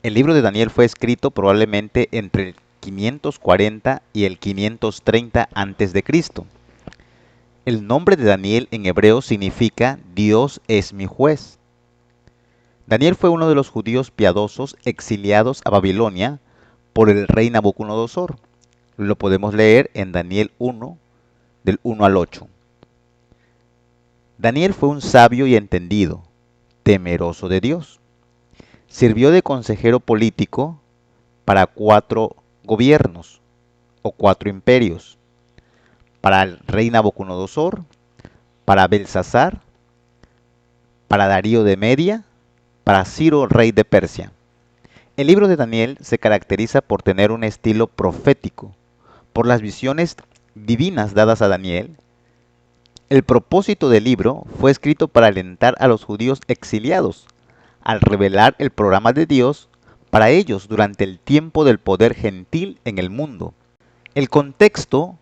El libro de Daniel fue escrito probablemente entre el 540 y el 530 antes de Cristo. El nombre de Daniel en hebreo significa Dios es mi juez. Daniel fue uno de los judíos piadosos exiliados a Babilonia por el rey Nabucodonosor. Lo podemos leer en Daniel 1, del 1 al 8. Daniel fue un sabio y entendido, temeroso de Dios. Sirvió de consejero político para 4 gobiernos o 4 imperios, para el rey Nabucodonosor, para Belsasar, para Darío de Media, para Ciro, rey de Persia. El libro de Daniel se caracteriza por tener un estilo profético, por las visiones divinas dadas a Daniel. El propósito del libro fue escrito para alentar a los judíos exiliados, al revelar el programa de Dios para ellos durante el tiempo del poder gentil en el mundo. El contexto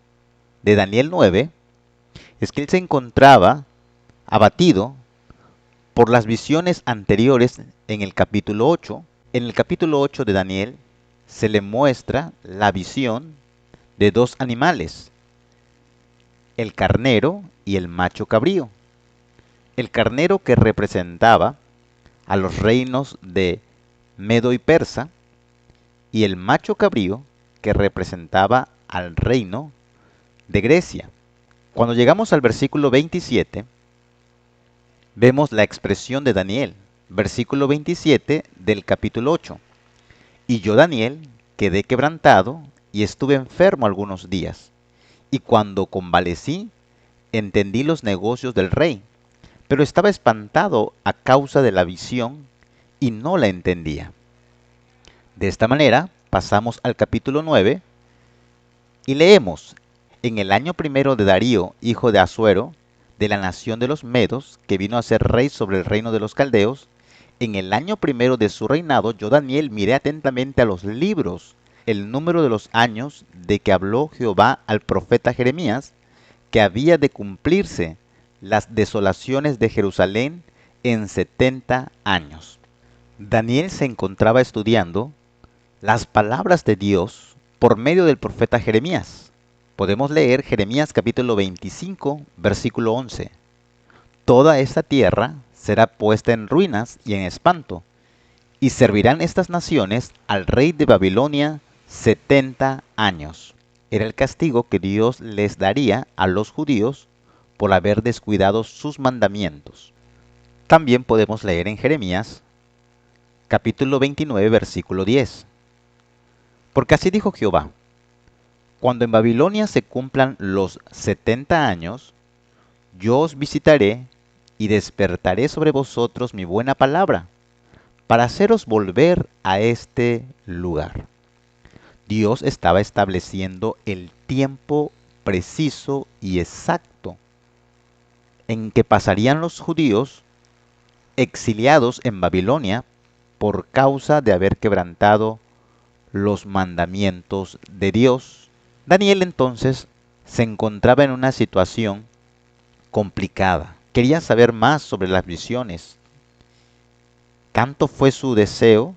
de Daniel 9 es que él se encontraba abatido por las visiones anteriores en el capítulo 8. En el capítulo 8 de Daniel se le muestra la visión de 2 animales, el carnero y el macho cabrío. El carnero que representaba a los reinos de Medo y Persa y el macho cabrío que representaba al reino de Grecia. Cuando llegamos al versículo 27, vemos la expresión de Daniel, versículo 27 del capítulo 8. Y yo, Daniel, quedé quebrantado y estuve enfermo algunos días. Y cuando convalecí, entendí los negocios del rey, pero estaba espantado a causa de la visión y no la entendía. De esta manera, pasamos al capítulo 9 y leemos: en el año primero de Darío, hijo de Asuero, de la nación de los Medos, que vino a ser rey sobre el reino de los Caldeos, en el año primero de su reinado, yo, Daniel, miré atentamente a los libros, el número de los años de que habló Jehová al profeta Jeremías, que había de cumplirse las desolaciones de Jerusalén en 70 años. Daniel se encontraba estudiando las palabras de Dios por medio del profeta Jeremías. Podemos leer Jeremías capítulo 25, versículo 11. Toda esta tierra será puesta en ruinas y en espanto, y servirán estas naciones al rey de Babilonia 70 años. Era el castigo que Dios les daría a los judíos por haber descuidado sus mandamientos. También podemos leer en Jeremías capítulo 29, versículo 10. Porque así dijo Jehová: cuando en Babilonia se cumplan los 70 años, yo os visitaré y despertaré sobre vosotros mi buena palabra, para haceros volver a este lugar. Dios estaba estableciendo el tiempo preciso y exacto en que pasarían los judíos exiliados en Babilonia por causa de haber quebrantado los mandamientos de Dios. Daniel entonces se encontraba en una situación complicada. Quería saber más sobre las visiones. Tanto fue su deseo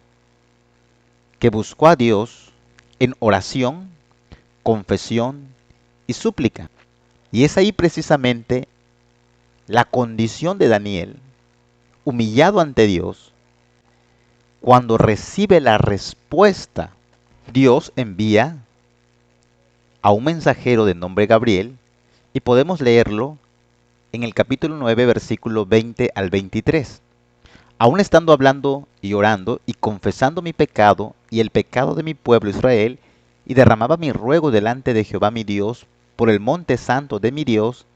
que buscó a Dios en oración, confesión y súplica. Y es ahí precisamente la condición de Daniel, humillado ante Dios, cuando recibe la respuesta. Dios envía a un mensajero de nombre Gabriel y podemos leerlo en el capítulo 9, versículo 20 al 23. Aún estando hablando y orando y confesando mi pecado y el pecado de mi pueblo Israel, y derramaba mi ruego delante de Jehová mi Dios por el monte santo de mi Dios,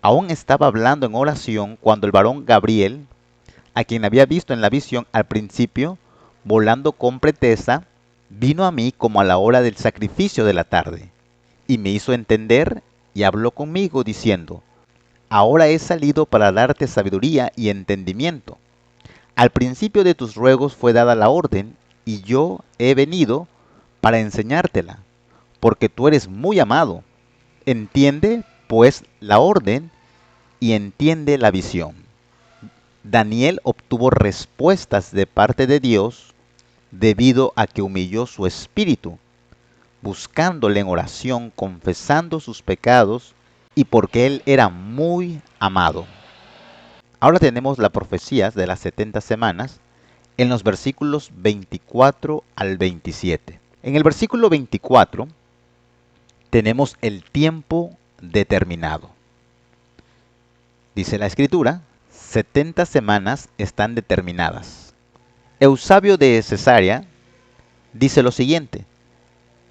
aún estaba hablando en oración cuando el varón Gabriel, a quien había visto en la visión al principio, volando con pretesa, vino a mí como a la hora del sacrificio de la tarde, y me hizo entender y habló conmigo diciendo: ahora he salido para darte sabiduría y entendimiento. Al principio de tus ruegos fue dada la orden, y yo he venido para enseñártela, porque tú eres muy amado. Entiende, pues, la orden y entiende la visión. Daniel obtuvo respuestas de parte de Dios debido a que humilló su espíritu, buscándole en oración, confesando sus pecados, y porque él era muy amado. Ahora tenemos la profecía de las 70 semanas en los versículos 24 al 27. En el versículo 24 tenemos el tiempo determinado. Dice la escritura, 70 semanas están determinadas. Eusebio de Cesarea dice lo siguiente: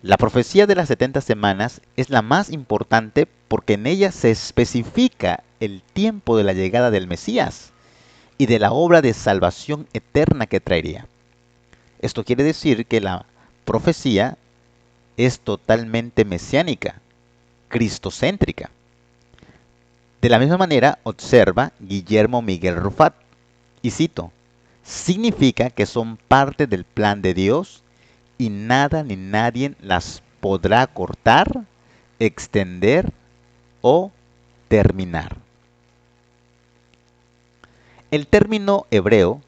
la profecía de las 70 semanas es la más importante porque en ella se especifica el tiempo de la llegada del Mesías y de la obra de salvación eterna que traería. Esto quiere decir que la profecía es totalmente mesiánica, cristocéntrica. De la misma manera observa Guillermo Miguel Rufat, y cito, significa que son parte del plan de Dios y nada ni nadie las podrá cortar, extender o terminar. El término hebreo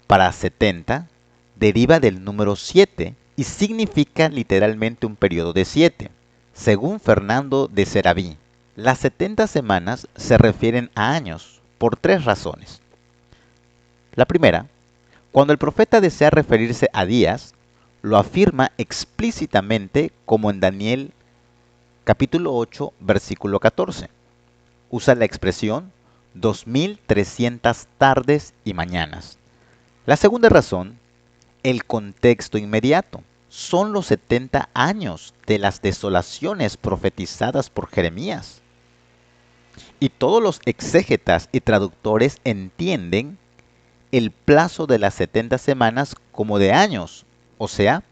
para 70 deriva del número 7 y significa literalmente un periodo de 7. Según Fernando de Seraví, las 70 semanas se refieren a años por tres razones. La primera, cuando el profeta desea referirse a días, lo afirma explícitamente como en Daniel capítulo 8, versículo 14. Usa la expresión 2300 tardes y mañanas. La segunda razón, el contexto inmediato. Son los 70 años de las desolaciones profetizadas por Jeremías. Y todos los exégetas y traductores entienden el plazo de las 70 semanas como de años, o sea,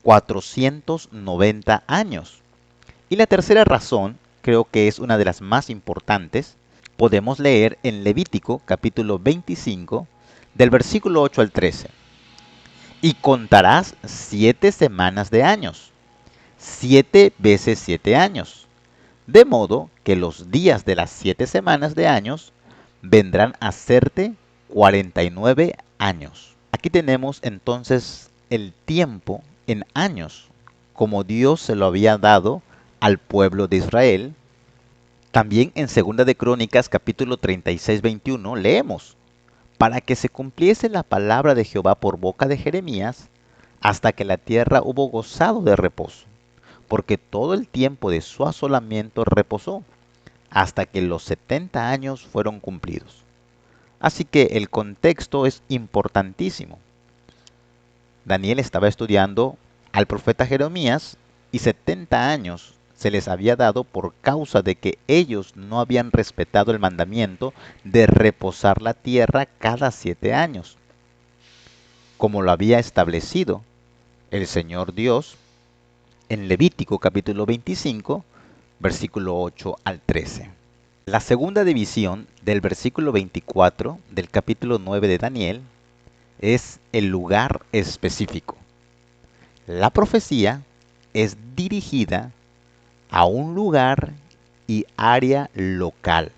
490 años. Y la tercera razón, creo que es una de las más importantes, podemos leer en Levítico capítulo 25, del versículo 8 al 13. Y contarás 7 semanas de años, 7 veces 7 años, de modo que los días de las 7 semanas de años vendrán a serte 49 años. Aquí tenemos entonces el tiempo en años, como Dios se lo había dado al pueblo de Israel. También en 2 de Crónicas capítulo 36-21 leemos, para que se cumpliese la palabra de Jehová por boca de Jeremías, hasta que la tierra hubo gozado de reposo, porque todo el tiempo de su asolamiento reposó, hasta que los 70 años fueron cumplidos. Así que el contexto es importantísimo. Daniel estaba estudiando al profeta Jeremías y 70 años se les había dado por causa de que ellos no habían respetado el mandamiento de reposar la tierra cada 7 años, como lo había establecido el Señor Dios en Levítico capítulo 25, versículo 8 al 13. La segunda división del versículo 24 del capítulo 9 de Daniel es el lugar específico. La profecía es dirigida a un lugar y área local.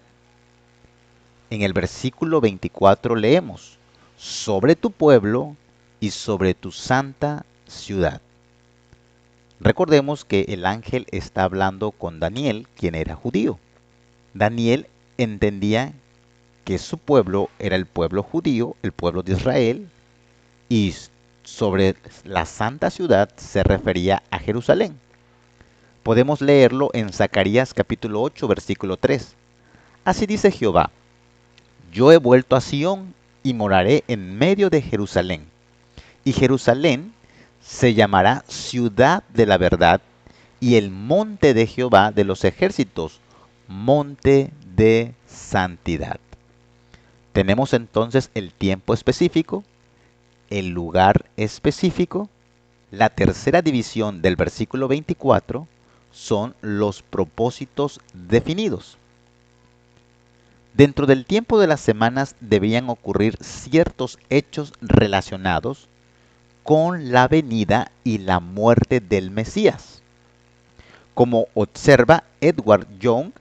En el versículo 24 leemos, sobre tu pueblo y sobre tu santa ciudad. Recordemos que el ángel está hablando con Daniel, quien era judío. Daniel entendía que su pueblo era el pueblo judío, el pueblo de Israel, y sobre la santa ciudad se refería a Jerusalén. Podemos leerlo en Zacarías capítulo 8, versículo 3. Así dice Jehová, yo he vuelto a Sión y moraré en medio de Jerusalén. Y Jerusalén se llamará ciudad de la verdad, y el monte de Jehová de los ejércitos, monte de santidad. Tenemos entonces el tiempo específico, el lugar específico. La tercera división del versículo 24 son los propósitos definidos. Dentro del tiempo de las semanas debían ocurrir ciertos hechos relacionados con la venida y la muerte del Mesías. Como observa Edward Young,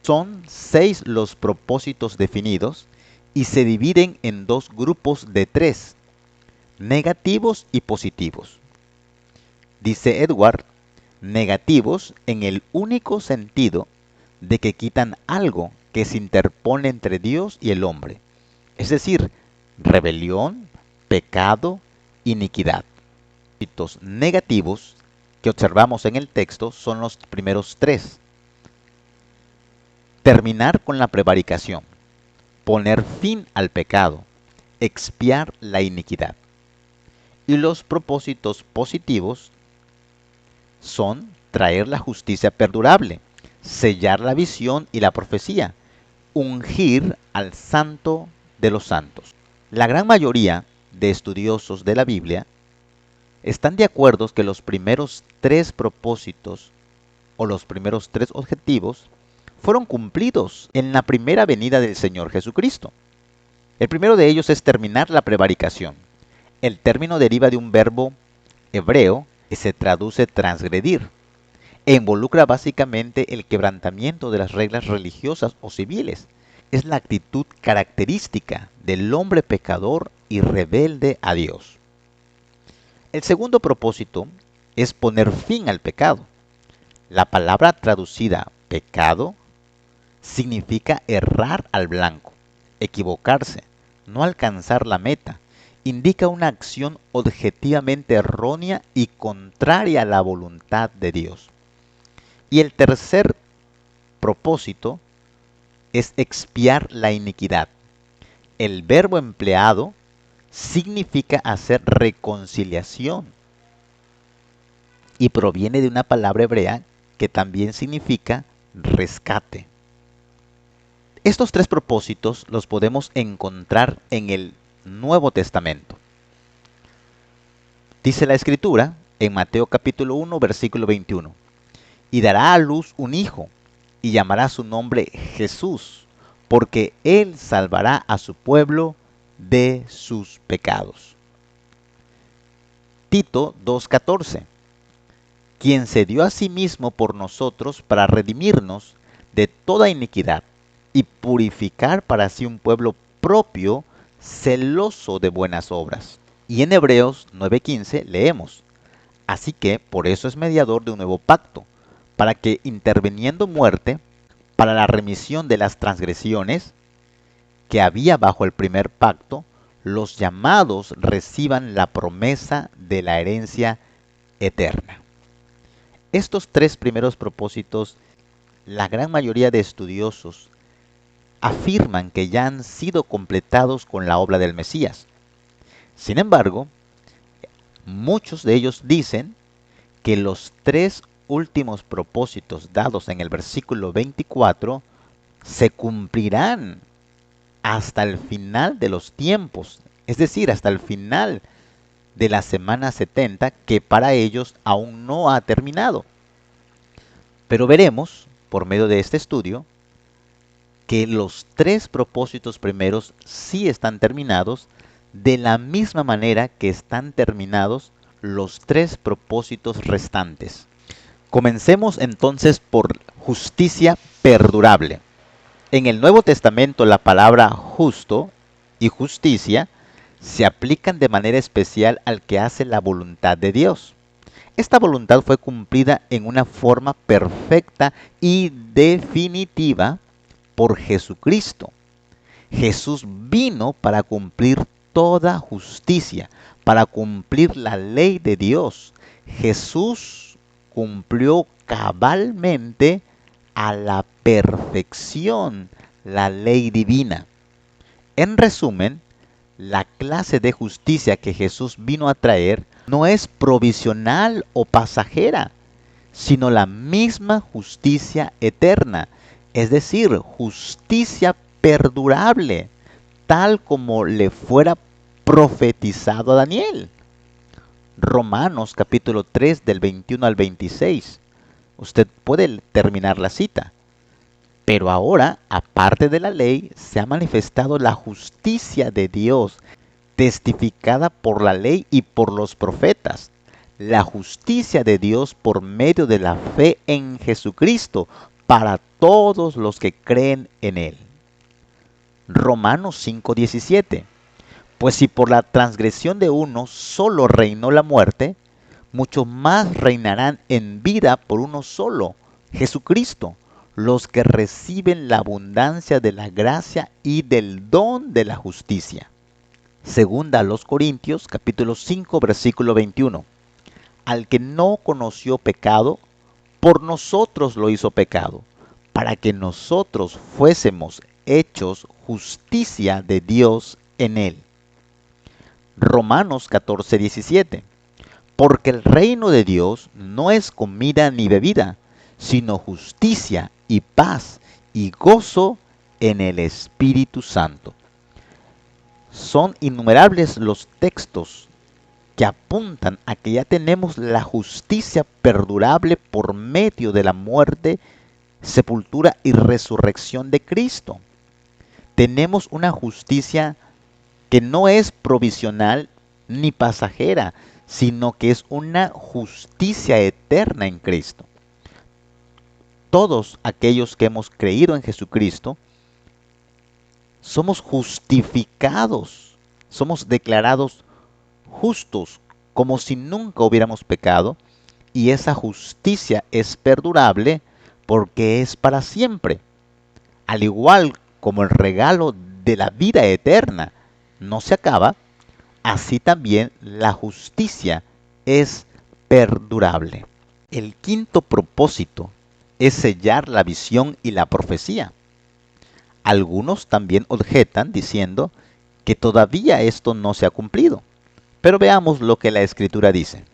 son 6 los propósitos definidos y se dividen en 2 grupos de 3. negativos y positivos. Dice Edward, negativos en el único sentido de que quitan algo que se interpone entre Dios y el hombre, es decir, rebelión, pecado, iniquidad. Los negativos que observamos en el texto son los primeros tres. Terminar con la prevaricación, poner fin al pecado, expiar la iniquidad. Y los propósitos positivos son traer la justicia perdurable, sellar la visión y la profecía, ungir al santo de los santos. La gran mayoría de estudiosos de la Biblia están de acuerdo que los primeros tres propósitos o los primeros tres objetivos fueron cumplidos en la primera venida del Señor Jesucristo. El primero de ellos es terminar la prevaricación. El término deriva de un verbo hebreo que se traduce transgredir e involucra básicamente el quebrantamiento de las reglas religiosas o civiles. Es la actitud característica del hombre pecador y rebelde a Dios. El segundo propósito es poner fin al pecado. La palabra traducida pecado significa errar al blanco, equivocarse, no alcanzar la meta. Indica una acción objetivamente errónea y contraria a la voluntad de Dios. Y el tercer propósito es expiar la iniquidad. El verbo empleado significa hacer reconciliación y proviene de una palabra hebrea que también significa rescate. Estos tres propósitos los podemos encontrar en el Nuevo Testamento. Dice la Escritura en Mateo capítulo 1, versículo 21, y dará a luz un hijo, y llamará su nombre Jesús, porque él salvará a su pueblo de sus pecados. Tito 2:14, quien se dio a sí mismo por nosotros para redimirnos de toda iniquidad y purificar para sí un pueblo propio, celoso de buenas obras. Y en Hebreos 9:15 leemos, así que por eso es mediador de un nuevo pacto, para que interviniendo muerte, para la remisión de las transgresiones que había bajo el primer pacto, los llamados reciban la promesa de la herencia eterna. Estos tres primeros propósitos, la gran mayoría de estudiosos afirman que ya han sido completados con la obra del Mesías. Sin embargo, muchos de ellos dicen que los tres últimos propósitos dados en el versículo 24 se cumplirán hasta el final de los tiempos, es decir, hasta el final de la semana 70, que para ellos aún no ha terminado. Pero veremos, por medio de este estudio, que los tres propósitos primeros sí están terminados de la misma manera que están terminados los tres propósitos restantes. Comencemos entonces por justicia perdurable. En el Nuevo Testamento la palabra justo y justicia se aplican de manera especial al que hace la voluntad de Dios. Esta voluntad fue cumplida en una forma perfecta y definitiva por Jesucristo. Jesús vino para cumplir toda justicia, para cumplir la ley de Dios. Jesús cumplió cabalmente a la perfección la ley divina. En resumen, la clase de justicia que Jesús vino a traer no es provisional o pasajera, sino la misma justicia eterna, es decir, justicia perdurable, tal como le fuera profetizado a Daniel. Romanos capítulo 3 del 21 al 26. Usted puede terminar la cita. Pero ahora, aparte de la ley, se ha manifestado la justicia de Dios, testificada por la ley y por los profetas. La justicia de Dios por medio de la fe en Jesucristo para todos los que creen en Él. Romanos 5:17. Pues si por la transgresión de uno solo reinó la muerte, mucho más reinarán en vida por uno solo, Jesucristo, los que reciben la abundancia de la gracia y del don de la justicia. Segunda a los Corintios, capítulo 5, versículo 21. Al que no conoció pecado, por nosotros lo hizo pecado, para que nosotros fuésemos hechos justicia de Dios en él. Romanos 14, 17. Porque el reino de Dios no es comida ni bebida, sino justicia y paz y gozo en el Espíritu Santo. Son innumerables los textos que apuntan a que ya tenemos la justicia perdurable por medio de la muerte, sepultura y resurrección de Cristo. Tenemos una justicia que no es provisional ni pasajera, sino que es una justicia eterna en Cristo. Todos aquellos que hemos creído en Jesucristo, somos justificados, somos declarados justos, como si nunca hubiéramos pecado, y esa justicia es perdurable porque es para siempre. Al igual como el regalo de la vida eterna no se acaba, así también la justicia es perdurable. El quinto propósito es sellar la visión y la profecía. Algunos también objetan diciendo que todavía esto no se ha cumplido. Pero veamos lo que la Escritura dice.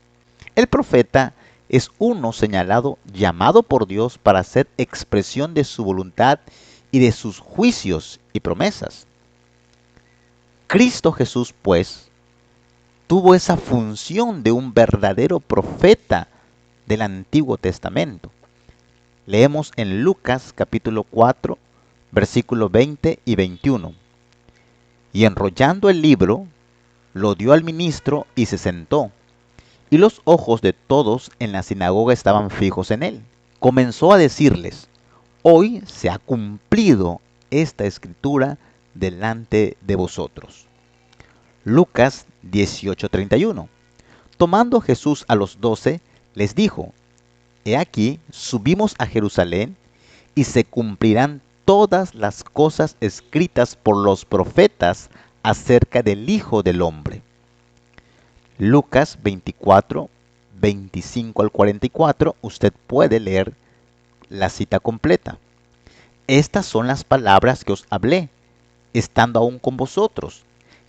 El profeta es uno señalado, llamado por Dios para hacer expresión de su voluntad y de sus juicios y promesas. Cristo Jesús, pues, tuvo esa función de un verdadero profeta del Antiguo Testamento. Leemos en Lucas capítulo 4, versículos 20 y 21. Y enrollando el libro, lo dio al ministro y se sentó. Y los ojos de todos en la sinagoga estaban fijos en él. Comenzó a decirles: hoy se ha cumplido esta escritura delante de vosotros. Lucas 18:31. Tomando Jesús a los 12, les dijo: he aquí, subimos a Jerusalén, y se cumplirán todas las cosas escritas por los profetas acerca del Hijo del Hombre. Lucas 24, 25 al 44, usted puede leer la cita completa. Estas son las palabras que os hablé, estando aún con vosotros,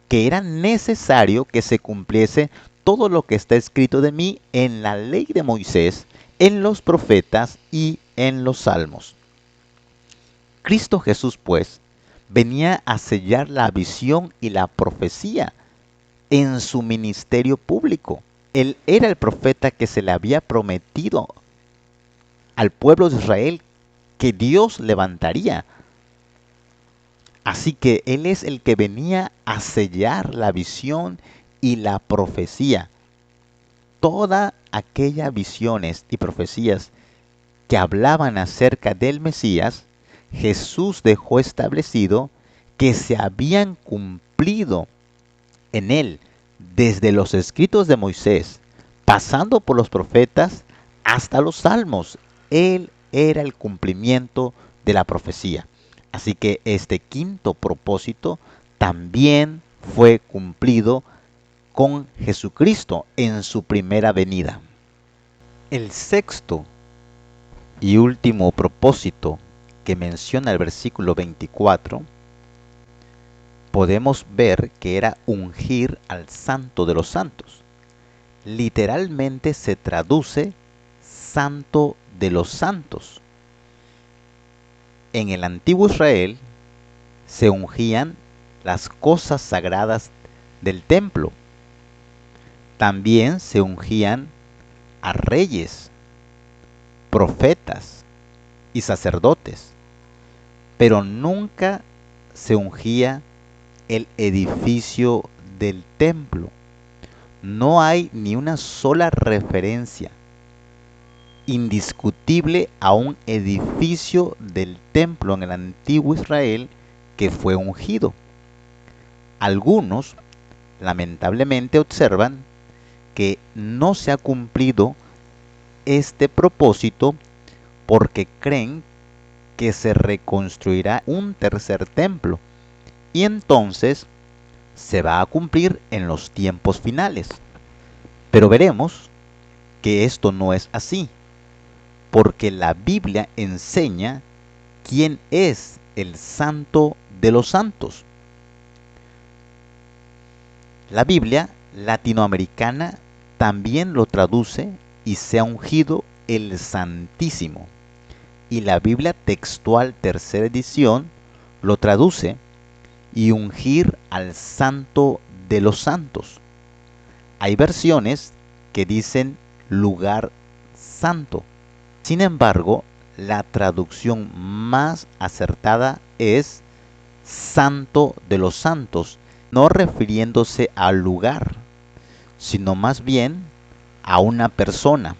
que era necesario que se cumpliese todo lo que está escrito de mí en la ley de Moisés, en los profetas y en los salmos. Cristo Jesús, pues, venía a sellar la visión y la profecía en su ministerio público. Él era el profeta que se le había prometido al pueblo de Israel que Dios levantaría. Así que Él es el que venía a sellar la visión y la profecía. Todas aquellas visiones y profecías que hablaban acerca del Mesías, Jesús dejó establecido que se habían cumplido en él, desde los escritos de Moisés, pasando por los profetas hasta los salmos. Él era el cumplimiento de la profecía. Así que este quinto propósito también fue cumplido con Jesucristo en su primera venida. El sexto y último propósito que menciona el versículo 24, podemos ver que era ungir al Santo de los Santos. Literalmente se traduce Santo de los Santos. En el antiguo Israel se ungían las cosas sagradas del templo. También se ungían a reyes, profetas y sacerdotes, pero nunca se ungía el edificio del templo. No hay ni una sola referencia indiscutible a un edificio del templo en el antiguo Israel que fue ungido. Algunos lamentablemente observan que no se ha cumplido este propósito porque creen que se reconstruirá un tercer templo y entonces se va a cumplir en los tiempos finales. Pero veremos que esto no es así, porque la Biblia enseña quién es el Santo de los Santos. La Biblia latinoamericana también lo traduce y se ha ungido el Santísimo. Y la Biblia textual tercera edición lo traduce y ungir al Santo de los Santos. Hay versiones que dicen lugar santo. Sin embargo, la traducción más acertada es Santo de los Santos, no refiriéndose al lugar, sino más bien a una persona.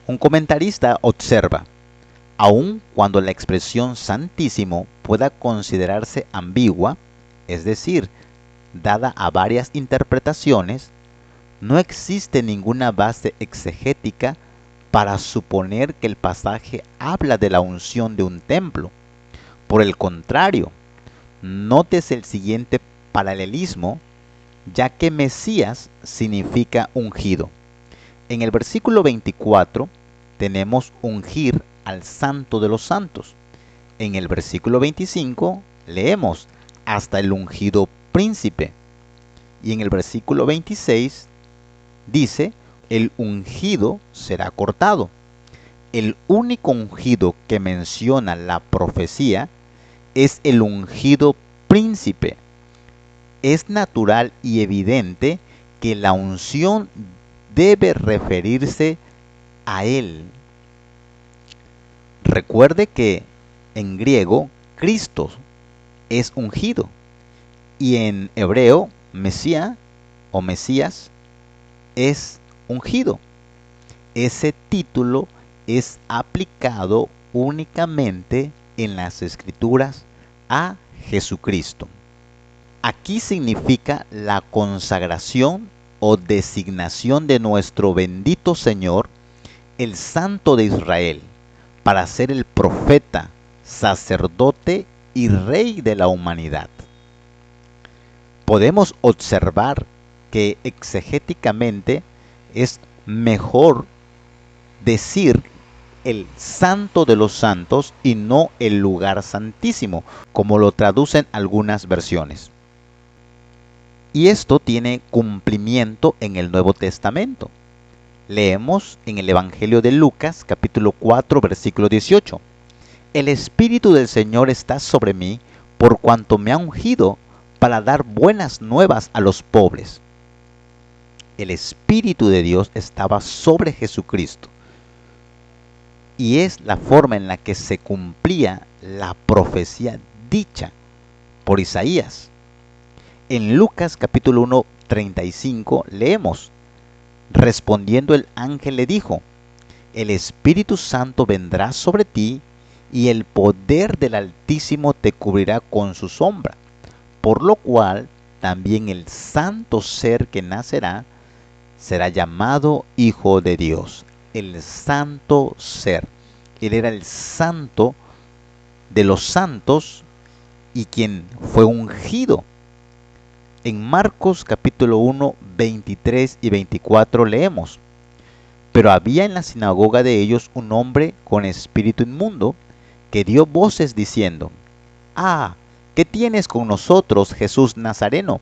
Un comentarista observa: aun cuando la expresión santísimo pueda considerarse ambigua, es decir, dada a varias interpretaciones, no existe ninguna base exegética para suponer que el pasaje habla de la unción de un templo. Por el contrario, nótese el siguiente paralelismo, ya que Mesías significa ungido. En el versículo 24 tenemos ungir al Santo de los Santos. En el versículo 25 leemos hasta el ungido príncipe. Y en el versículo 26 dice, el ungido será cortado. El único ungido que menciona la profecía es el ungido príncipe. Es natural y evidente que la unción debe referirse a él. Recuerde que en griego Cristo es ungido y en hebreo Mesías o Mesías es ungido. Ese título es aplicado únicamente en las Escrituras a Jesucristo. Aquí significa la consagración o designación de nuestro bendito Señor, el Santo de Israel, para ser el profeta, sacerdote y rey de la humanidad. Podemos observar que exegéticamente es mejor decir el Santo de los Santos y no el lugar santísimo, como lo traducen algunas versiones. Y esto tiene cumplimiento en el Nuevo Testamento. Leemos en el Evangelio de Lucas, capítulo 4, versículo 18. El Espíritu del Señor está sobre mí, por cuanto me ha ungido para dar buenas nuevas a los pobres. El Espíritu de Dios estaba sobre Jesucristo. Y es la forma en la que se cumplía la profecía dicha por Isaías. En Lucas capítulo 1, 35 leemos: respondiendo el ángel le dijo: el Espíritu Santo vendrá sobre ti y el poder del Altísimo te cubrirá con su sombra, por lo cual también el santo ser que nacerá será llamado Hijo de Dios. El santo ser. Él era el santo de los santos y quien fue ungido. En Marcos capítulo 1, 23 y 24 leemos: pero había en la sinagoga de ellos un hombre con espíritu inmundo que dio voces diciendo: ah, ¿qué tienes con nosotros, Jesús Nazareno?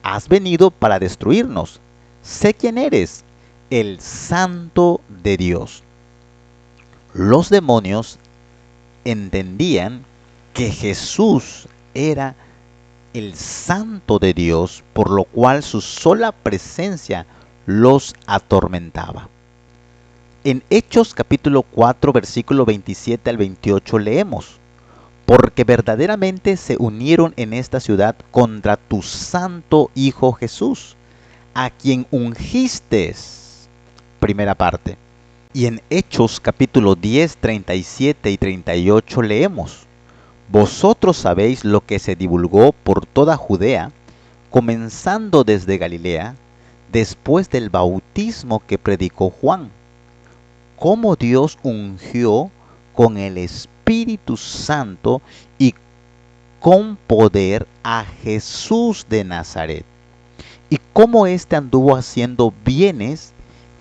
Has venido para destruirnos. Sé quién eres, el Santo de Dios. Los demonios entendían que Jesús era el Santo de Dios, por lo cual su sola presencia los atormentaba. En Hechos capítulo 4, versículo 27 al 28 leemos: porque verdaderamente se unieron en esta ciudad contra tu santo Hijo Jesús, a quien ungiste. Primera parte. Y en Hechos capítulo 10, 37 y 38 leemos: vosotros sabéis lo que se divulgó por toda Judea, comenzando desde Galilea, después del bautismo que predicó Juan, cómo Dios ungió con el Espíritu Santo y con poder a Jesús de Nazaret, y cómo éste anduvo haciendo bienes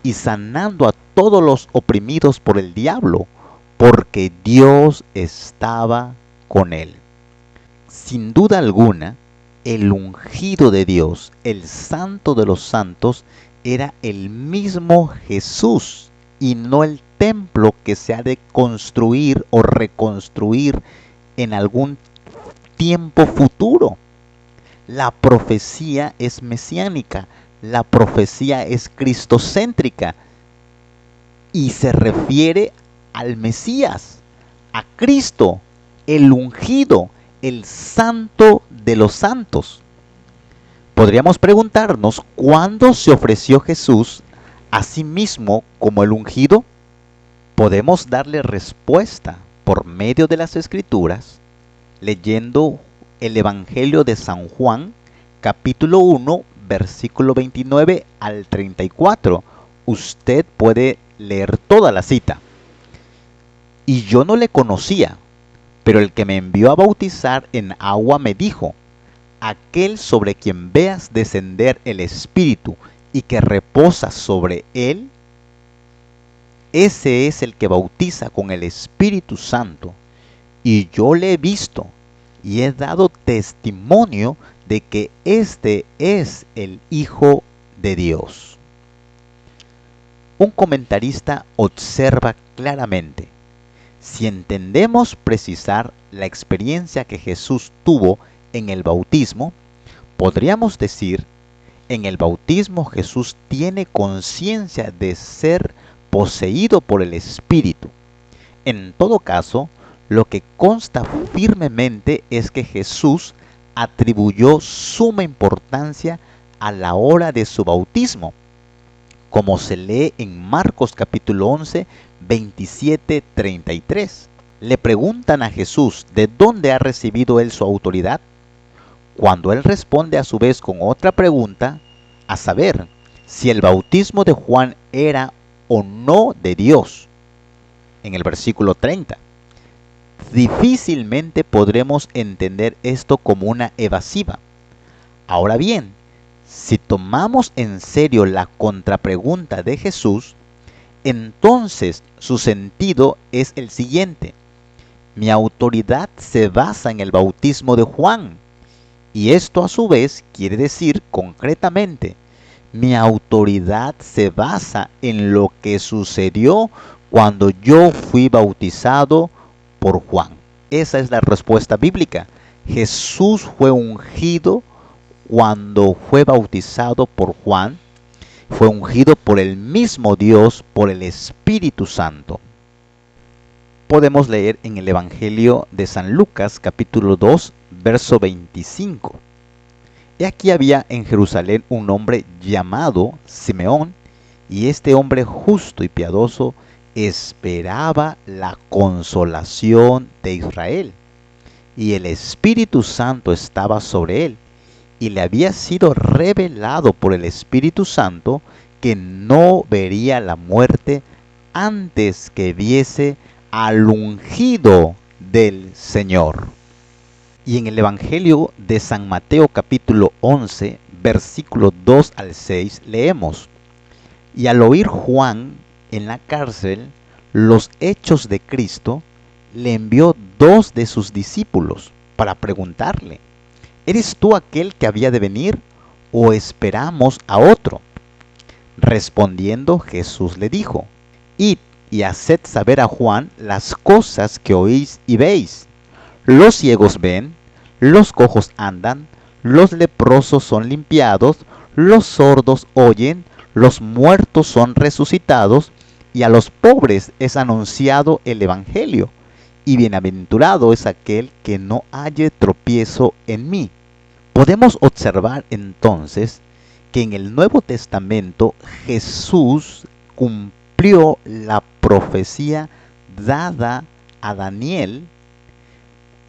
y sanando a todos los oprimidos por el diablo, porque Dios estaba con él. Sin duda alguna, el ungido de Dios, el santo de los santos, era el mismo Jesús y no el templo que se ha de construir o reconstruir en algún tiempo futuro. La profecía es mesiánica, la profecía es cristocéntrica y se refiere al Mesías, a Cristo, el ungido, el santo de los santos. Podríamos preguntarnos cuándo se ofreció Jesús a sí mismo como el ungido. Podemos darle respuesta por medio de las Escrituras leyendo el Evangelio de San Juan, capítulo 1, versículo 29 al 34. Usted puede leer toda la cita. Y yo no le conocía, pero el que me envió a bautizar en agua me dijo: aquel sobre quien veas descender el Espíritu y que reposa sobre él, ese es el que bautiza con el Espíritu Santo. Y yo le he visto y he dado testimonio de que este es el Hijo de Dios. Un comentarista observa claramente: si entendemos precisar la experiencia que Jesús tuvo en el bautismo, podríamos decir, en el bautismo Jesús tiene conciencia de ser poseído por el Espíritu. En todo caso, lo que consta firmemente es que Jesús atribuyó suma importancia a la hora de su bautismo, como se lee en Marcos capítulo 11, 27, 33. Le preguntan a Jesús de dónde ha recibido él su autoridad, cuando él responde a su vez con otra pregunta, a saber, si el bautismo de Juan era o no de Dios, en el versículo 30. Difícilmente podremos entender esto como una evasiva. Ahora bien, si tomamos en serio la contrapregunta de Jesús, entonces su sentido es el siguiente: mi autoridad se basa en el bautismo de Juan, y esto a su vez quiere decir concretamente, mi autoridad se basa en lo que sucedió cuando yo fui bautizado por Juan. Esa es la respuesta bíblica. Jesús fue ungido cuando fue bautizado por Juan. Fue ungido por el mismo Dios, por el Espíritu Santo. Podemos leer en el Evangelio de San Lucas, capítulo 2, verso 25. He aquí había en Jerusalén un hombre llamado Simeón, y este hombre justo y piadoso esperaba la consolación de Israel, y el Espíritu Santo estaba sobre él, y le había sido revelado por el Espíritu Santo que no vería la muerte antes que viese al ungido del Señor. Y en el Evangelio de San Mateo capítulo 11, versículo 2 al 6, leemos: y al oír Juan en la cárcel los hechos de Cristo, le envió 2 de sus discípulos para preguntarle: ¿eres tú aquel que había de venir, o esperamos a otro? Respondiendo, Jesús le dijo: id y haced saber a Juan las cosas que oís y veis. Los ciegos ven, los cojos andan, los leprosos son limpiados, los sordos oyen, los muertos son resucitados, y a los pobres es anunciado el Evangelio. Y bienaventurado es aquel que no halle tropiezo en mí. Podemos observar entonces que en el Nuevo Testamento Jesús cumplió la profecía dada a Daniel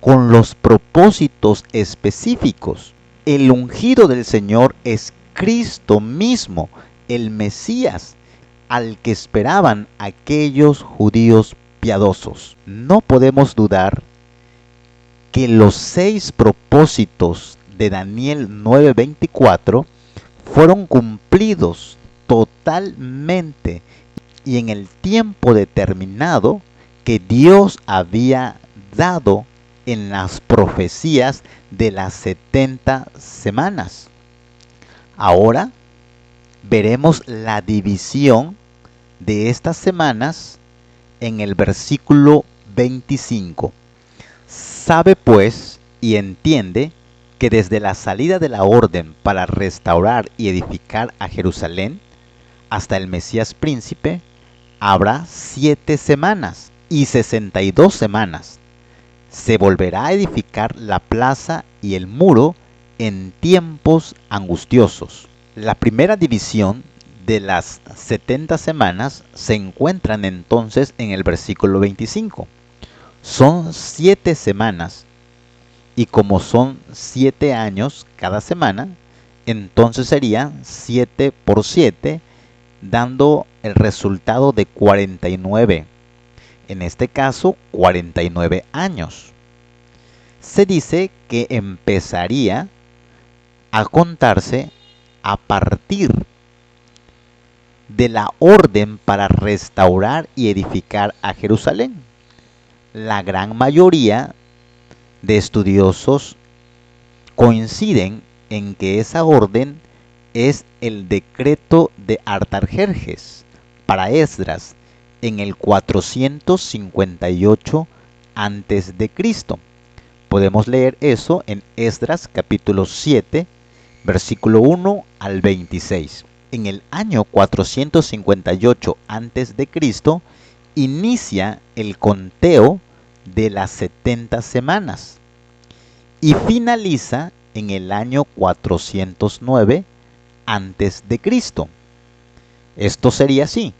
con los propósitos específicos. El ungido del Señor es Cristo mismo, el Mesías, al que esperaban aquellos judíos piadosos. No podemos dudar que los 6 propósitos de Daniel 9:24 fueron cumplidos totalmente y en el tiempo determinado que Dios había dado en las profecías de las 70 semanas. Ahora veremos la división de estas semanas en el versículo 25. Sabe pues y entiende que desde la salida de la orden para restaurar y edificar a Jerusalén hasta el Mesías príncipe habrá 7 semanas y 62 semanas. Se volverá a edificar la plaza y el muro en tiempos angustiosos. La primera división de las 70 semanas se encuentran entonces en el versículo 25. Son 7 semanas y como son 7 años cada semana, entonces sería 7 por 7, dando el resultado de 49. En este caso, 49 años. Se dice que empezaría a contarse a partir de la orden para restaurar y edificar a Jerusalén. La gran mayoría de estudiosos coinciden en que esa orden es el decreto de Artajerjes para Esdras en el 458 a.C. Podemos leer eso en Esdras capítulo 7, versículo 1 al 26. En el año 458 a.C. inicia el conteo de las 70 semanas y finaliza en el año 409 a.C. Esto sería así: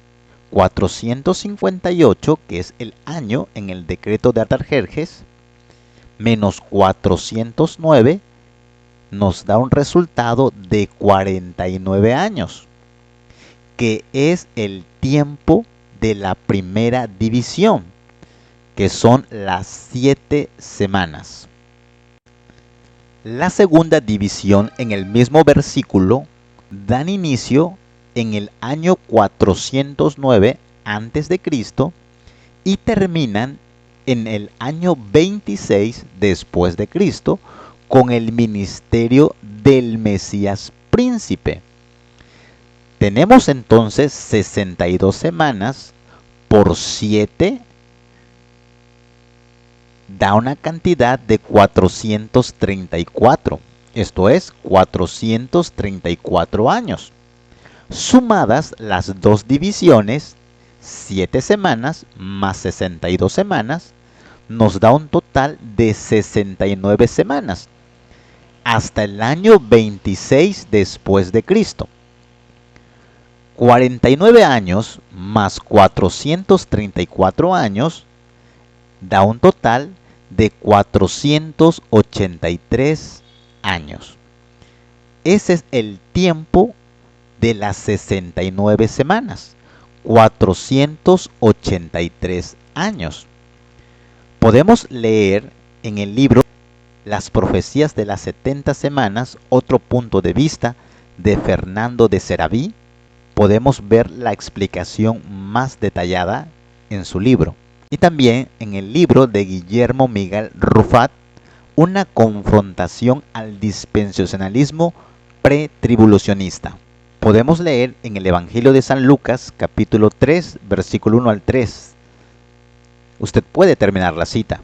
458, que es el año en el decreto de Artajerjes, menos 409, nos da un resultado de 49 años, que es el tiempo de la primera división, que son las 7 semanas. La segunda división en el mismo versículo dan inicio en el año 409 a.C. y terminan en el año 26 después de Cristo con el ministerio del Mesías príncipe. Tenemos entonces 62 semanas por 7, da una cantidad de 434, esto es 434 años. Sumadas las dos divisiones, 7 semanas más 62 semanas, nos da un total de 69 semanas, hasta el año 26 después de Cristo. 49 años más 434 años da un total de 483 años. Ese es el tiempo de las 69 semanas, 483 años. Podemos leer en el libro Las profecías de las 70 semanas, otro punto de vista de Fernando de Seraví. Podemos ver la explicación más detallada en su libro. Y también en el libro de Guillermo Miguel Ruffat, Una confrontación al dispensacionalismo pretribulacionista. Podemos leer en el Evangelio de San Lucas, capítulo 3, versículo 1 al 3. Usted puede terminar la cita.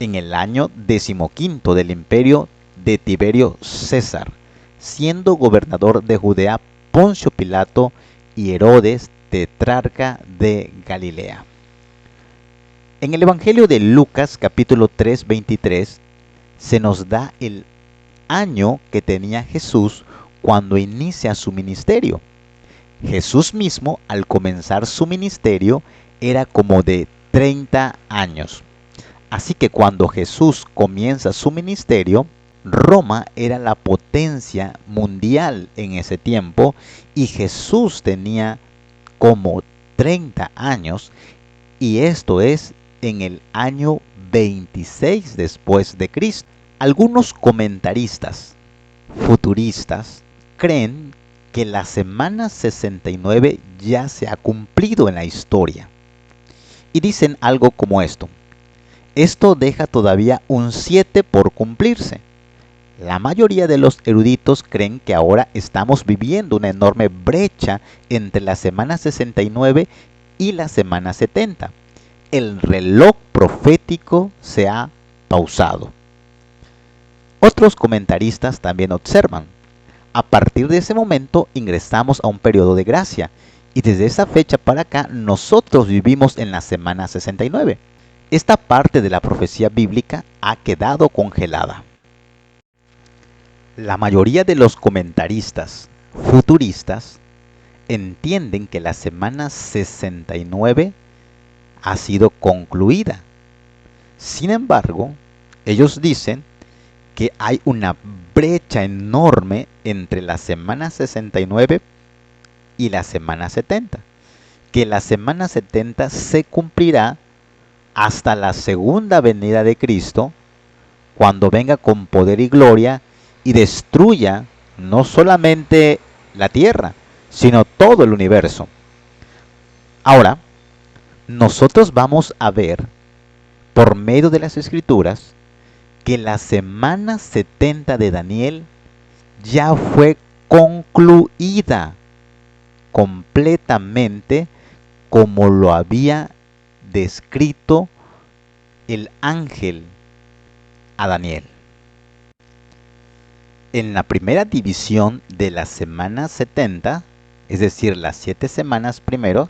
En el año 15 del imperio de Tiberio César, siendo gobernador de Judea Poncio Pilato y Herodes, tetrarca de Galilea. En el Evangelio de Lucas, capítulo 3, 23, se nos da el año que tenía Jesús cuando inicia su ministerio. Jesús mismo, al comenzar su ministerio, era como de 30 años. Así que cuando Jesús comienza su ministerio, Roma era la potencia mundial en ese tiempo y Jesús tenía como 30 años, y esto es en el año 26 después de Cristo. Algunos comentaristas futuristas creen que la semana 69 ya se ha cumplido en la historia y dicen algo como esto: esto deja todavía un 7 por cumplirse. La mayoría de los eruditos creen que ahora estamos viviendo una enorme brecha entre la semana 69 y la semana 70. El reloj profético se ha pausado. Otros comentaristas también observan: a partir de ese momento ingresamos a un periodo de gracia y desde esa fecha para acá nosotros vivimos en la semana 69. Esta parte de la profecía bíblica ha quedado congelada. La mayoría de los comentaristas futuristas entienden que la semana 69 ha sido concluida. Sin embargo, ellos dicen que hay una brecha enorme entre la semana 69 y la semana 70, que la semana 70 se cumplirá hasta la segunda venida de Cristo, cuando venga con poder y gloria y destruya no solamente la tierra, sino todo el universo. Ahora, nosotros vamos a ver por medio de las Escrituras que la semana 70 de Daniel ya fue concluida completamente, como lo había descrito el ángel a Daniel. En la primera división de la semana 70, es decir, las 7 semanas primero,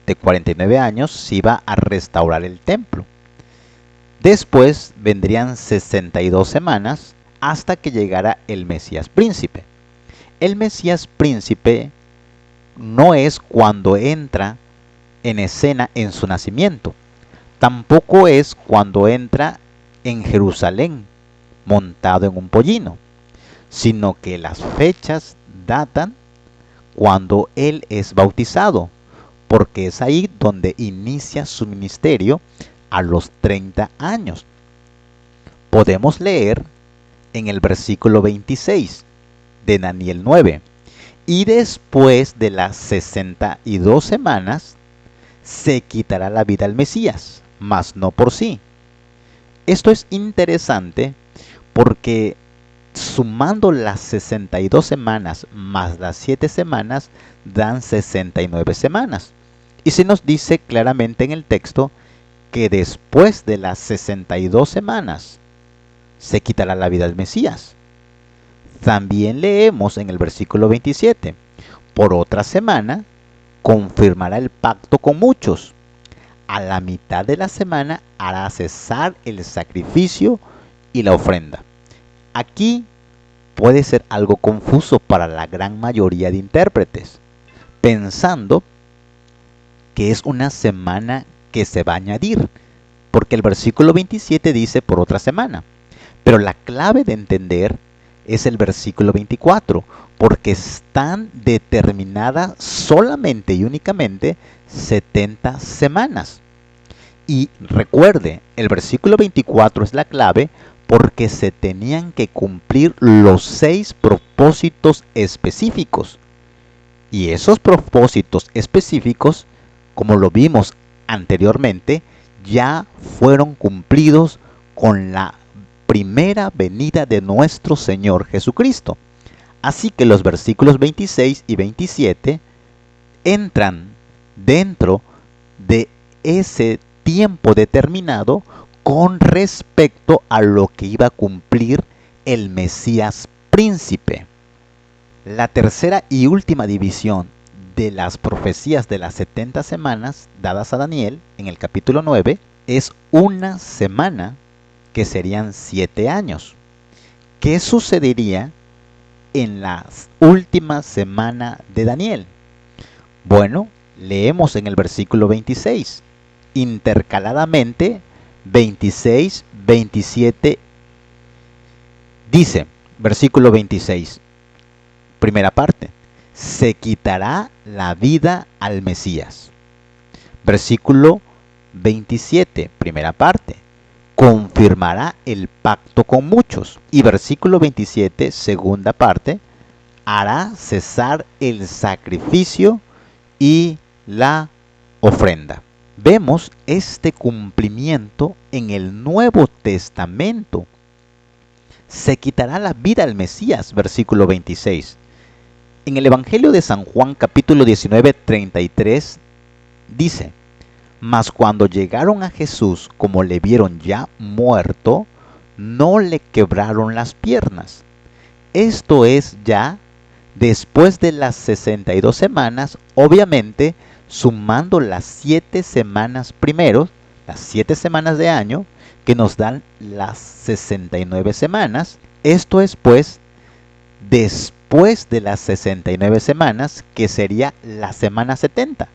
de 49 años, se iba a restaurar el templo. Después vendrían 62 semanas hasta que llegara el Mesías Príncipe. El Mesías Príncipe no es cuando entra en escena en su nacimiento, tampoco es cuando entra en Jerusalén montado en un pollino, sino que las fechas datan cuando él es bautizado, porque es ahí donde inicia su ministerio a los 30 años. Podemos leer en el versículo 26 de Daniel 9: y después de las 62 semanas se quitará la vida al Mesías, mas no por sí. Esto es interesante porque sumando las 62 semanas más las 7 semanas dan 69 semanas. Y se nos dice claramente en el texto que después de las 62 semanas se quitará la vida al Mesías. También leemos en el versículo 27: por otra semana confirmará el pacto con muchos. A la mitad de la semana hará cesar el sacrificio y la ofrenda. Aquí puede ser algo confuso para la gran mayoría de intérpretes, pensando que es una semana que se va a añadir, porque el versículo 27 dice por otra semana. Pero la clave de entender es el versículo 24, porque están determinadas solamente y únicamente 70 semanas. Y recuerde, el versículo 24 es la clave porque se tenían que cumplir los 6 propósitos específicos. Y esos propósitos específicos, como lo vimos anteriormente, ya fueron cumplidos con la primera venida de nuestro Señor Jesucristo. Así que los versículos 26 y 27 entran dentro de ese tiempo determinado con respecto a lo que iba a cumplir el Mesías Príncipe. La tercera y última división de las profecías de las 70 semanas dadas a Daniel en el capítulo 9 es una semana, que serían 7 años. ¿Qué sucedería en la última semana de Daniel? Bueno, leemos en el versículo 26, intercaladamente 26, 27, Dice, versículo 26, primera parte, se quitará la vida al Mesías. Versículo 27, primera parte, confirmará el pacto con muchos. Y versículo 27, segunda parte, hará cesar el sacrificio y la ofrenda. Vemos este cumplimiento en el Nuevo Testamento. Se quitará la vida al Mesías, versículo 26. En el Evangelio de San Juan, capítulo 19, 33, dice, mas cuando llegaron a Jesús, como le vieron ya muerto, no le quebraron las piernas. Esto es ya después de las 62 semanas, obviamente sumando las 7 semanas primero, las 7 semanas de año, que nos dan las 69 semanas. Esto es pues después de las 69 semanas, que sería la semana 70.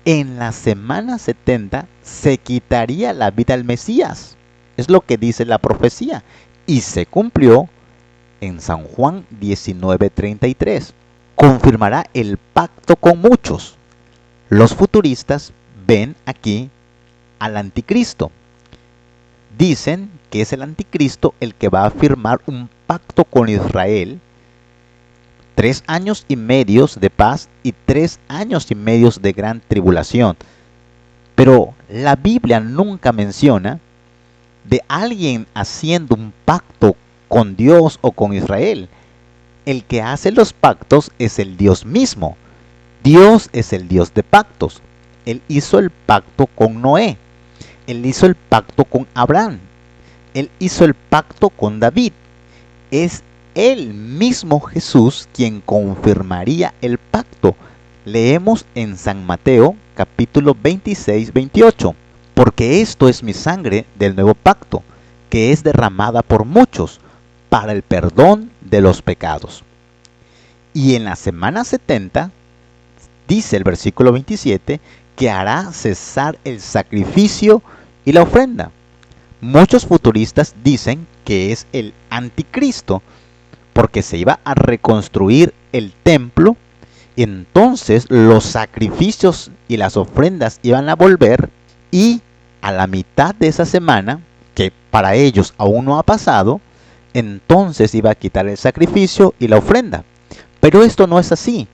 En la semana 70 se quitaría la vida al Mesías. Es lo que dice la profecía. Y se cumplió en San Juan 19:33. Confirmará el pacto con muchos. Los futuristas ven aquí al anticristo. Dicen que es el anticristo el que va a firmar un pacto con Israel, 3 años y medio de paz y 3 años y medio de gran tribulación. Pero la Biblia nunca menciona de alguien haciendo un pacto con Dios o con Israel. El que hace los pactos es el Dios mismo. Dios es el Dios de pactos. Él hizo el pacto con Noé. Él hizo el pacto con Abraham. Él hizo el pacto con David. Es él mismo Jesús quien confirmaría el pacto. Leemos en San Mateo capítulo 26, 28. Porque esto es mi sangre del nuevo pacto, que es derramada por muchos para el perdón de los pecados. Y en la semana 70, dice el versículo 27, que hará cesar el sacrificio y la ofrenda. Muchos futuristas dicen que es el anticristo, porque se iba a reconstruir el templo, y entonces los sacrificios y las ofrendas iban a volver, y a la mitad de esa semana, que para ellos aún no ha pasado, entonces iba a quitar el sacrificio y la ofrenda. Pero esto no es así,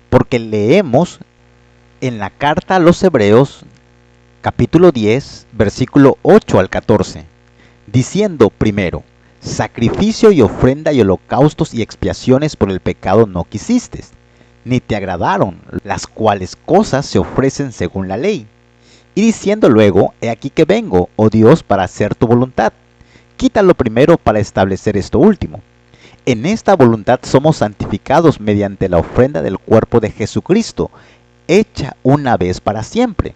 porque leemos en la carta a los Hebreos, capítulo 10, versículo 8 al 14, diciendo primero, sacrificio y ofrenda y holocaustos y expiaciones por el pecado no quisiste, ni te agradaron, las cuales cosas se ofrecen según la ley. Y diciendo luego, he aquí que vengo, oh Dios, para hacer tu voluntad. Quítalo primero para establecer esto último. En esta voluntad somos santificados mediante la ofrenda del cuerpo de Jesucristo, hecha una vez para siempre.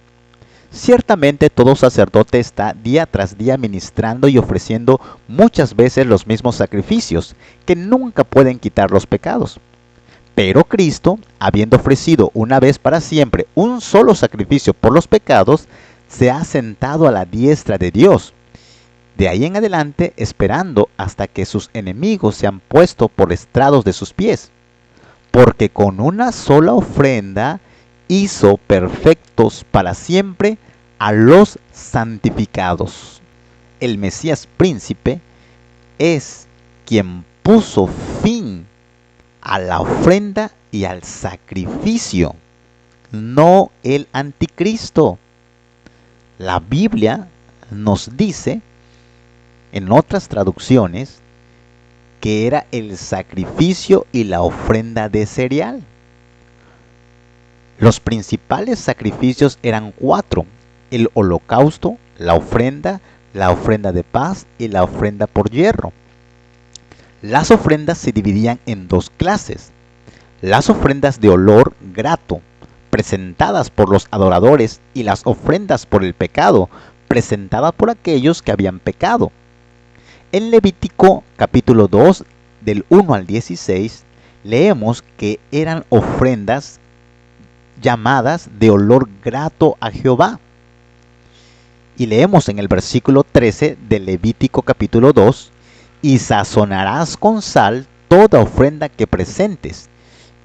Ciertamente todo sacerdote está día tras día ministrando y ofreciendo muchas veces los mismos sacrificios, que nunca pueden quitar los pecados. Pero Cristo, habiendo ofrecido una vez para siempre un solo sacrificio por los pecados, se ha sentado a la diestra de Dios. De ahí en adelante, esperando hasta que sus enemigos se han puesto por estrados de sus pies. Porque con una sola ofrenda hizo perfectos para siempre a los santificados. El Mesías príncipe es quien puso fin a la ofrenda y al sacrificio, no el anticristo. La Biblia nos dice, en otras traducciones, que era el sacrificio y la ofrenda de cereal. Los principales sacrificios eran 4: el holocausto, la ofrenda de paz y la ofrenda por hierro. Las ofrendas se dividían en 2 clases. Las ofrendas de olor grato, presentadas por los adoradores, y las ofrendas por el pecado, presentadas por aquellos que habían pecado. En Levítico capítulo 2, del 1 al 16, leemos que eran ofrendas llamadas de olor grato a Jehová. Y leemos en el versículo 13 de Levítico capítulo 2, y sazonarás con sal toda ofrenda que presentes,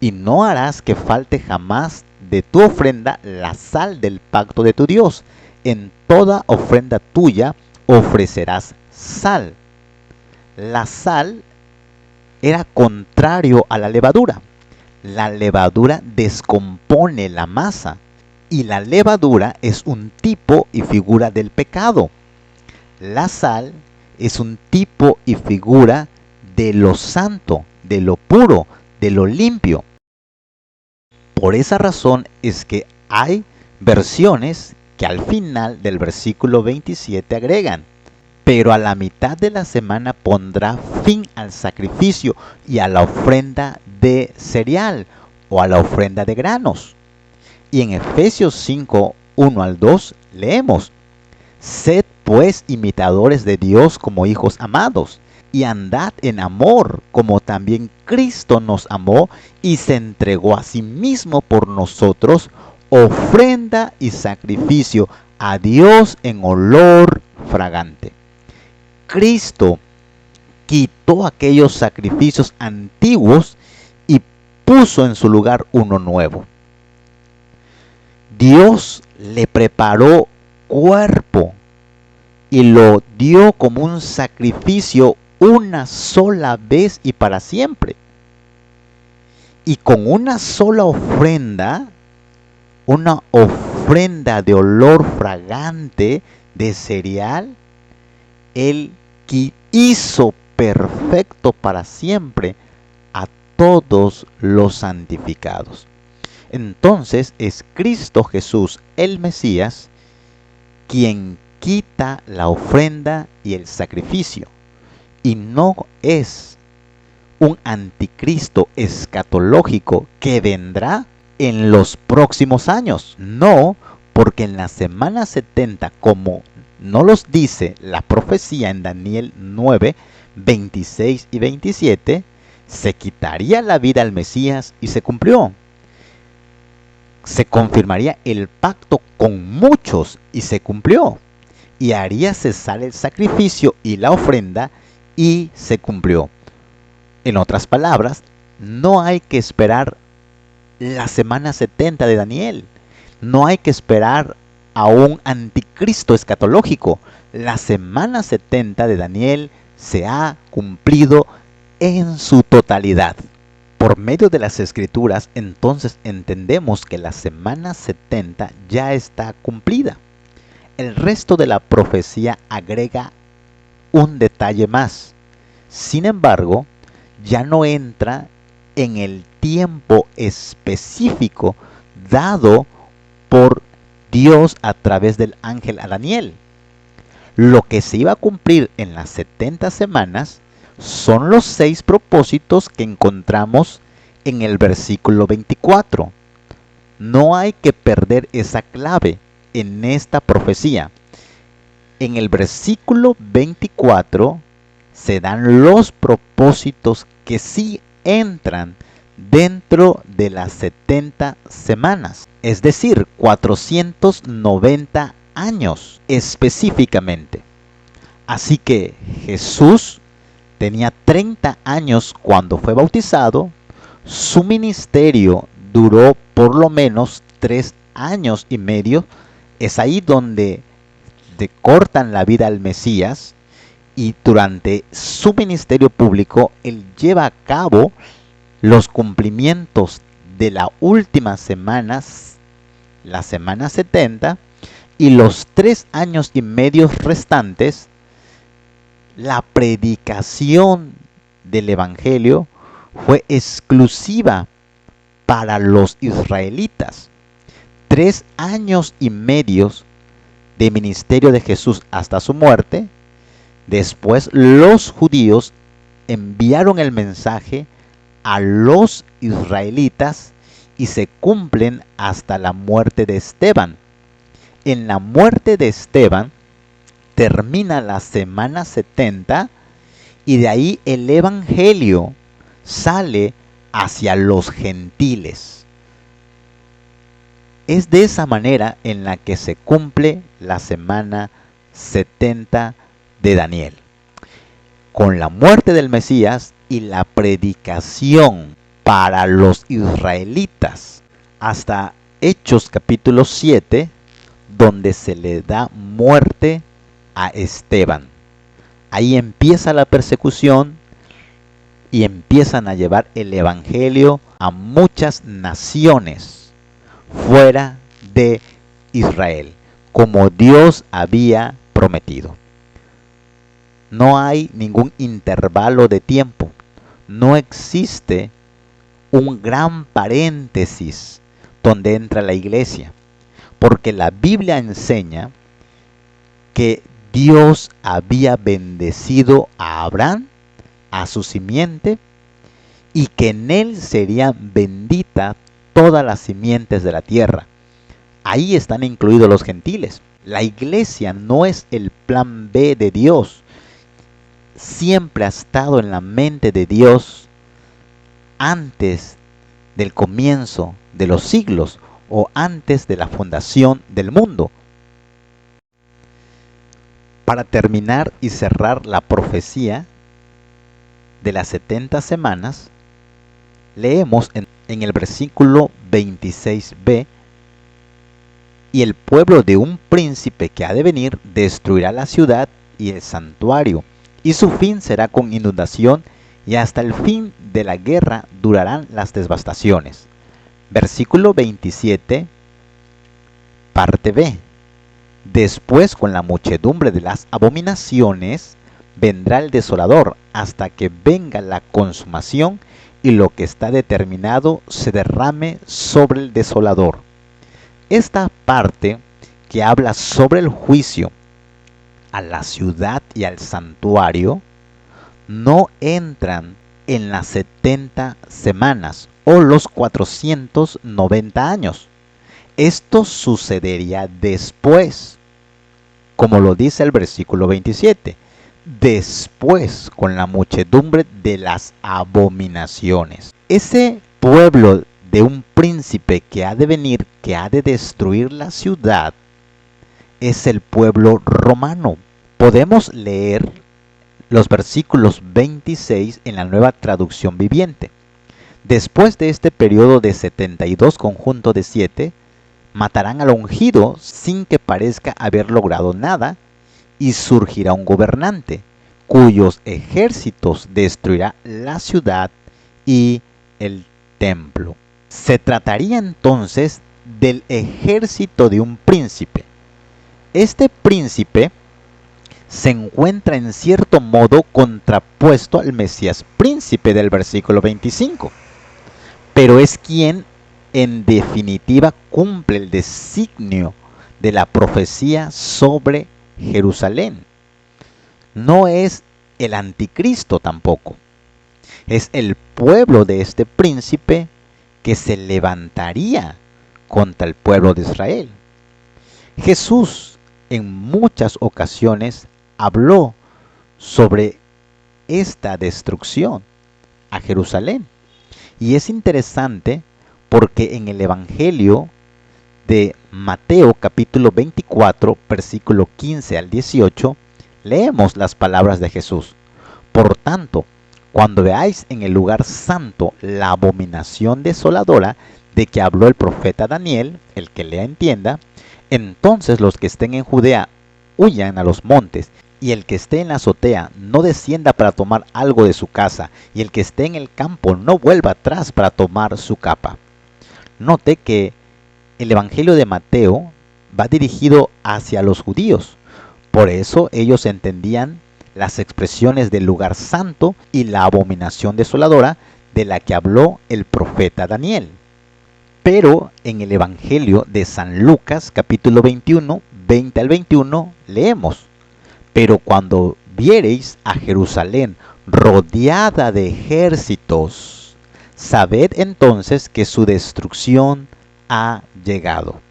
y no harás que falte jamás de tu ofrenda la sal del pacto de tu Dios. En toda ofrenda tuya ofrecerás sal. La sal era contrario a la levadura. La levadura descompone la masa y la levadura es un tipo y figura del pecado. La sal es un tipo y figura de lo santo, de lo puro, de lo limpio. Por esa razón es que hay versiones que al final del versículo 27 agregan: pero a la mitad de la semana pondrá fin al sacrificio y a la ofrenda de cereal o a la ofrenda de granos. Y en Efesios 5, 1 al 2 leemos: sed pues imitadores de Dios como hijos amados, y andad en amor, como también Cristo nos amó y se entregó a sí mismo por nosotros, ofrenda y sacrificio a Dios en olor fragante. Cristo quitó aquellos sacrificios antiguos y puso en su lugar uno nuevo. Dios le preparó cuerpo y lo dio como un sacrificio una sola vez y para siempre. Y con una sola ofrenda, una ofrenda de olor fragante de cereal, Él hizo perfecto para siempre a todos los santificados. Entonces es Cristo Jesús, el Mesías, quien quita la ofrenda y el sacrificio, y no es un anticristo escatológico que vendrá en los próximos años. No, porque en la semana 70, como no los dice la profecía en Daniel 9, 26 y 27, se quitaría la vida al Mesías y se cumplió. Se confirmaría el pacto con muchos y se cumplió. Y haría cesar el sacrificio y la ofrenda y se cumplió. En otras palabras, no hay que esperar la semana 70 de Daniel. No hay que esperar a un anticristo escatológico. La semana 70 de Daniel se ha cumplido en su totalidad. Por medio de las escrituras, entonces entendemos que la semana 70 ya está cumplida. El resto de la profecía agrega un detalle más. Sin embargo, ya no entra en el tiempo específico dado por Dios a través del ángel a Daniel. Lo que se iba a cumplir en las 70 semanas son los 6 propósitos que encontramos en el versículo 24. No hay que perder esa clave en esta profecía. En el versículo 24 se dan los propósitos que sí entran dentro de las 70 semanas, es decir, 490 años específicamente. Así que Jesús tenía 30 años cuando fue bautizado, su ministerio duró por lo menos 3 años y medio, es ahí donde le cortan la vida al Mesías, y durante su ministerio público él lleva a cabo los cumplimientos de la última semana, la semana 70, y los 3 años y medio restantes, la predicación del Evangelio fue exclusiva para los israelitas. 3 años y medio de ministerio de Jesús hasta su muerte. Después los judíos enviaron el mensaje a los israelitas y se cumplen hasta la muerte de Esteban. En la muerte de Esteban termina la semana 70 y de ahí el evangelio sale hacia los gentiles. Es de esa manera en la que se cumple la semana 70 de Daniel. con la muerte del Mesías y la predicación para los israelitas, hasta Hechos capítulo 7, donde se le da muerte a Esteban. Ahí empieza la persecución y empiezan a llevar el evangelio a muchas naciones fuera de Israel, como Dios había prometido. No hay ningún intervalo de tiempo, no existe un gran paréntesis donde entra la iglesia, porque la Biblia enseña que Dios había bendecido a Abraham, a su simiente, y que en él serían benditas todas las simientes de la tierra. Ahí están incluidos los gentiles. La iglesia no es el plan B de Dios. Siempre ha estado en la mente de Dios antes del comienzo de los siglos o antes de la fundación del mundo. Para terminar y cerrar la profecía de las 70 semanas, leemos en el versículo 26b: y el pueblo de un príncipe que ha de venir destruirá la ciudad y el santuario, y su fin será con inundación, y hasta el fin de la guerra durarán las devastaciones. Versículo 27, parte B: después, con la muchedumbre de las abominaciones, vendrá el desolador, hasta que venga la consumación y lo que está determinado se derrame sobre el desolador. Esta parte que habla sobre el juicio a la ciudad y al santuario no entran en las 70 semanas o los 490 años. Esto sucedería después, como lo dice el versículo 27, después, con la muchedumbre de las abominaciones. Ese pueblo de un príncipe que ha de venir, que ha de destruir la ciudad, es el pueblo romano. Podemos leer los versículos 26 en la Nueva Traducción Viviente. Después de este periodo de 72 conjunto de 7, matarán al ungido sin que parezca haber logrado nada, y surgirá un gobernante, cuyos ejércitos destruirá la ciudad y el templo. Se trataría entonces del ejército de un príncipe. Este príncipe se encuentra en cierto modo contrapuesto al Mesías príncipe del versículo 25, pero es quien en definitiva cumple el designio de la profecía sobre Jerusalén. No es el anticristo tampoco, es el pueblo de este príncipe que se levantaría contra el pueblo de Israel. Jesús en muchas ocasiones habló sobre esta destrucción a Jerusalén. Y es interesante porque en el Evangelio de Mateo capítulo 24, versículo 15 al 18, leemos las palabras de Jesús. Por tanto, cuando veáis en el lugar santo la abominación desoladora de que habló el profeta Daniel, el que lea entienda, entonces los que estén en Judea huyan a los montes, y el que esté en la azotea no descienda para tomar algo de su casa, y el que esté en el campo no vuelva atrás para tomar su capa. Note que el Evangelio de Mateo va dirigido hacia los judíos. Por eso ellos entendían las expresiones del lugar santo y la abominación desoladora de la que habló el profeta Daniel. Pero en el Evangelio de San Lucas, capítulo 21, 20 al 21, leemos: pero cuando viereis a Jerusalén rodeada de ejércitos, sabed entonces que su destrucción ha llegado.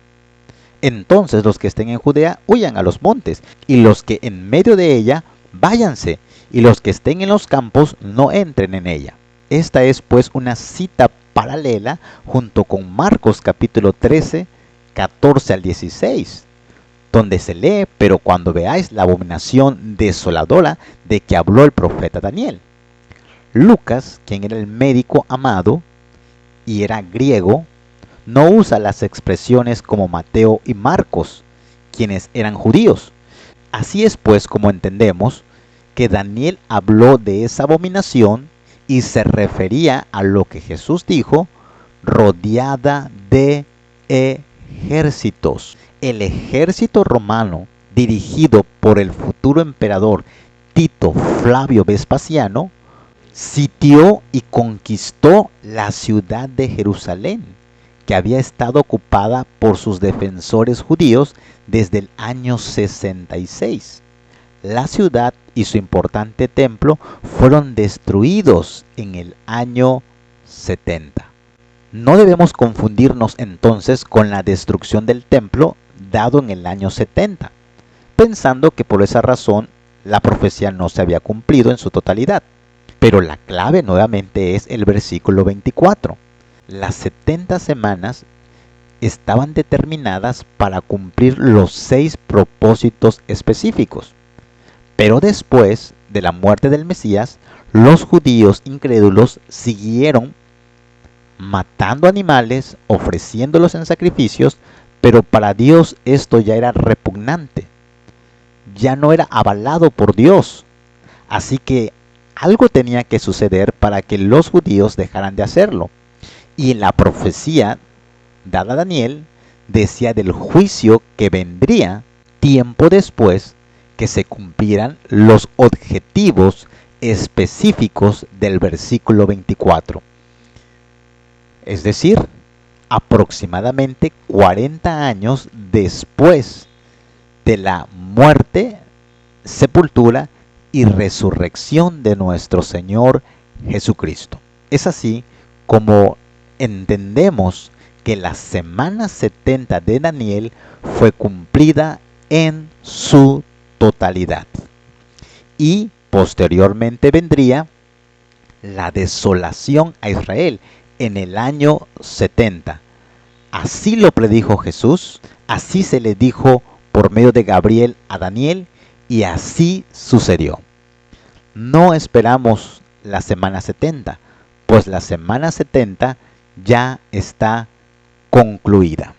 Entonces los que estén en Judea huyan a los montes, y los que en medio de ella váyanse, y los que estén en los campos no entren en ella. Esta es pues una cita paralela junto con Marcos capítulo 13, 14 al 16, donde se lee: pero cuando veáis la abominación desoladora de que habló el profeta Daniel. Lucas, quien era el médico amado y era griego, no usa las expresiones como Mateo y Marcos, quienes eran judíos. Así es pues como entendemos que Daniel habló de esa abominación y se refería a lo que Jesús dijo: rodeada de ejércitos. El ejército romano, dirigido por el futuro emperador Tito Flavio Vespasiano, sitió y conquistó la ciudad de Jerusalén, que había estado ocupada por sus defensores judíos desde el año 66. La ciudad y su importante templo fueron destruidos en el año 70. No debemos confundirnos entonces con la destrucción del templo dado en el año 70, pensando que por esa razón la profecía no se había cumplido en su totalidad. Pero la clave nuevamente es el versículo 24. Las 70 semanas estaban determinadas para cumplir los 6 propósitos específicos. Pero después de la muerte del Mesías, los judíos incrédulos siguieron matando animales, ofreciéndolos en sacrificios, pero para Dios esto ya era repugnante, ya no era avalado por Dios. Así que algo tenía que suceder para que los judíos dejaran de hacerlo. Y en la profecía dada a Daniel decía del juicio que vendría tiempo después que se cumplieran los objetivos específicos del versículo 24. Es decir, aproximadamente 40 años después de la muerte, sepultura y resurrección de nuestro Señor Jesucristo. Es así como entendemos que la semana 70 de Daniel fue cumplida en su totalidad. Y posteriormente vendría la desolación a Israel en el año 70. Así lo predijo Jesús, así se le dijo por medio de Gabriel a Daniel, y así sucedió. No esperamos la semana 70, pues la semana 70 ya está concluida.